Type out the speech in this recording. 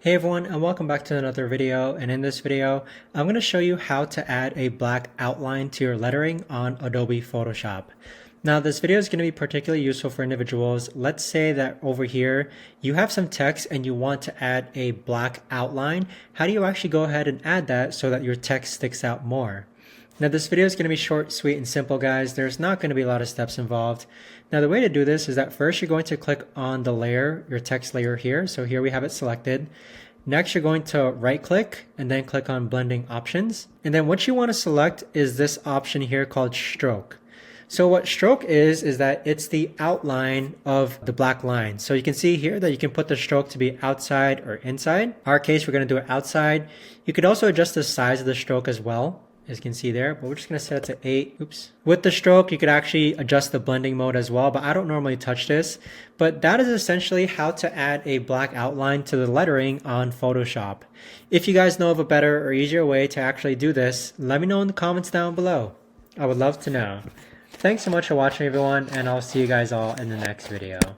Hey everyone, and welcome back to another video. And in this video, I'm going to show you how to add a black outline to your lettering on Adobe Photoshop. Now this video is going to be particularly useful for individuals. Let's say that over here you have some text and you want to add a black outline. How do you actually go ahead and add that so that your text sticks out more? Now this video is going to be short, sweet, and simple, guys. There's not going to be a lot of steps involved. Now the way to do this is that first you're going to click on the layer, your text layer here. So here we have it selected. Next, you're going to right click and then click on blending options. And then what you want to select is this option here called stroke. So what stroke is that it's the outline of the black line. So you can see here that you can put the stroke to be outside or inside. In our case, we're going to do it outside. You could also adjust the size of the stroke as well, as you can see there, but we're just going to set it to 8. Oops. With the stroke, you could actually adjust the blending mode as well, but I don't normally touch this. But that is essentially how to add a black outline to the lettering on Photoshop. If you guys know of a better or easier way to actually do this, let me know in the comments down below. I would love to know. Thanks so much for watching, everyone, and I'll see you guys all in the next video.